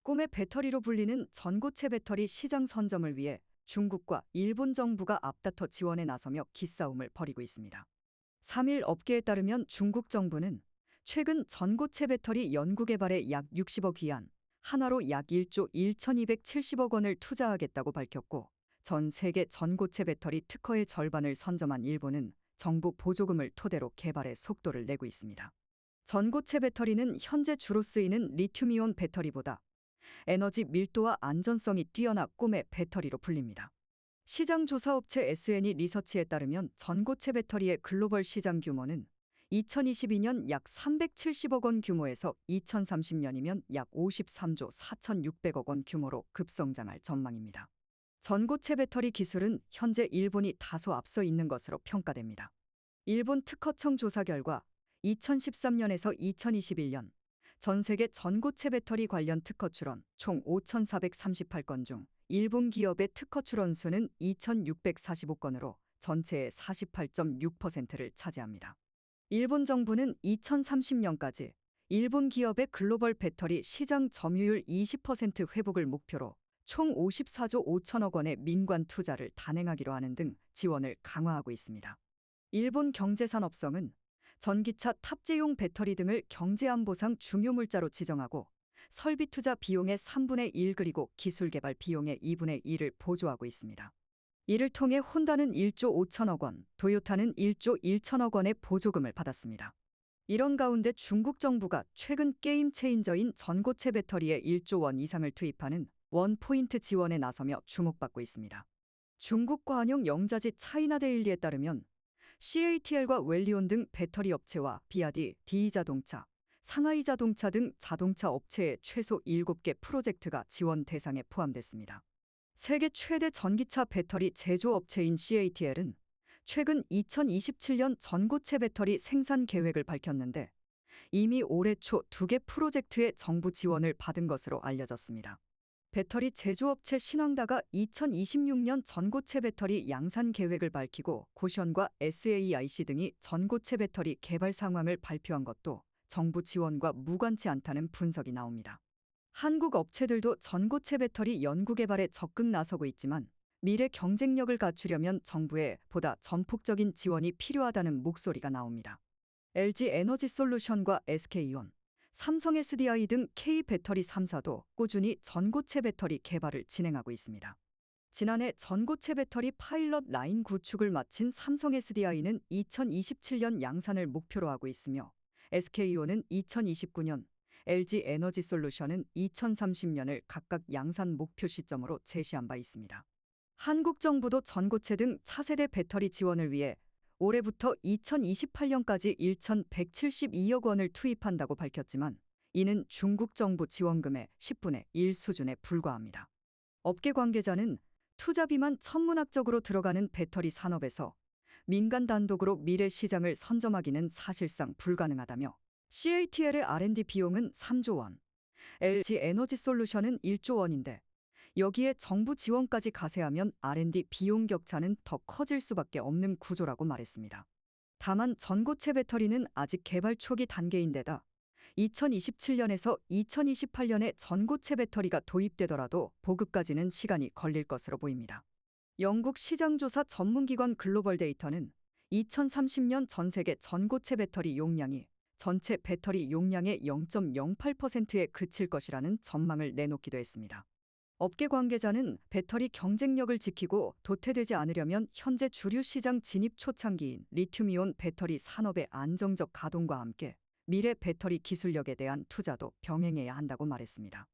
꿈의 배터리로 불리는 전고체 배터리 시장 선점을 위해 중국과 일본 정부가 앞다퉈 지원에 나서며 기싸움을 벌이고 있습니다. 3일 업계에 따르면 중국 정부는 최근 전고체 배터리 연구개발에 약 60억 위안, 한화로 약 1조 1,270억 원을 투자하겠다고 밝혔고, 전 세계 전고체 배터리 특허의 절반을 선점한 일본은 정부 보조금을 토대로 개발에 속도를 내고 있습니다. 전고체 배터리는 현재 주로 쓰이는 리튬이온 배터리보다 에너지 밀도와 안전성이 뛰어나 꿈의 배터리로 불립니다. 시장 조사업체 S&E 리서치에 따르면 전고체 배터리의 글로벌 시장 규모는 2022년 약 370억 원 규모에서 2030년이면 약 53조 4,600억 원 규모로 급성장할 전망입니다. 전고체 배터리 기술은 현재 일본이 다소 앞서 있는 것으로 평가됩니다. 일본 특허청 조사 결과 2013년에서 2021년 전 세계 전고체 배터리 관련 특허 출원 총 5,438건 중 일본 기업의 특허 출원 수는 2,645건으로 전체의 48.6%를 차지합니다. 일본 정부는 2030년까지 일본 기업의 글로벌 배터리 시장 점유율 20% 회복을 목표로 총 54조 5천억 원의 민관 투자를 단행하기로 하는 등 지원을 강화하고 있습니다. 일본 경제산업성은 전기차 탑재용 배터리 등을 경제안보상 중요물자로 지정하고 설비 투자 비용의 3분의 1 그리고 기술 개발 비용의 2분의 1을 보조하고 있습니다. 이를 통해 혼다는 1조 5천억 원, 도요타는 1조 1천억 원의 보조금을 받았습니다. 이런 가운데 중국 정부가 최근 게임 체인저인 전고체 배터리에 1조 원 이상을 투입하는 원포인트 지원에 나서며 주목받고 있습니다. 중국 관영 영자지 차이나데일리에 따르면 CATL과 웰리온 등 배터리 업체와 비아디, D자동차, 상하이자동차 등 자동차 업체의 최소 7개 프로젝트가 지원 대상에 포함됐습니다. 세계 최대 전기차 배터리 제조업체인 CATL은 최근 2027년 전고체 배터리 생산 계획을 밝혔는데 이미 올해 초 2개 프로젝트의 정부 지원을 받은 것으로 알려졌습니다. 배터리 제조업체 신황다가 2026년 전고체 배터리 양산 계획을 밝히고 고션과 SAIC 등이 전고체 배터리 개발 상황을 발표한 것도 정부 지원과 무관치 않다는 분석이 나옵니다. 한국 업체들도 전고체 배터리 연구 개발에 적극 나서고 있지만 미래 경쟁력을 갖추려면 정부의 보다 전폭적인 지원이 필요하다는 목소리가 나옵니다. LG 에너지솔루션과 SK온, 삼성 SDI 등 K배터리 3사도 꾸준히 전고체 배터리 개발을 진행하고 있습니다. 지난해 전고체 배터리 파일럿 라인 구축을 마친 삼성 SDI는 2027년 양산을 목표로 하고 있으며 SK온은 2029년, LG 에너지솔루션은 2030년을 각각 양산 목표 시점으로 제시한 바 있습니다. 한국 정부도 전고체 등 차세대 배터리 지원을 위해 올해부터 2028년까지 1,172억 원을 투입한다고 밝혔지만 이는 중국 정부 지원금의 10분의 1 수준에 불과합니다. 업계 관계자는 투자비만 천문학적으로 들어가는 배터리 산업에서 민간 단독으로 미래 시장을 선점하기는 사실상 불가능하다며 CATL의 R&D 비용은 3조 원, LG 에너지솔루션은 1조 원인데 여기에 정부 지원까지 가세하면 R&D 비용 격차는 더 커질 수밖에 없는 구조라고 말했습니다. 다만 전고체 배터리는 아직 개발 초기 단계인데다 2027년에서 2028년에 전고체 배터리가 도입되더라도 보급까지는 시간이 걸릴 것으로 보입니다. 영국 시장조사 전문기관 글로벌 데이터는 2030년 전 세계 전고체 배터리 용량이 전체 배터리 용량의 0.08%에 그칠 것이라는 전망을 내놓기도 했습니다. 업계 관계자는 배터리 경쟁력을 지키고 도태되지 않으려면 현재 주류 시장 진입 초창기인 리튬이온 배터리 산업의 안정적 가동과 함께 미래 배터리 기술력에 대한 투자도 병행해야 한다고 말했습니다.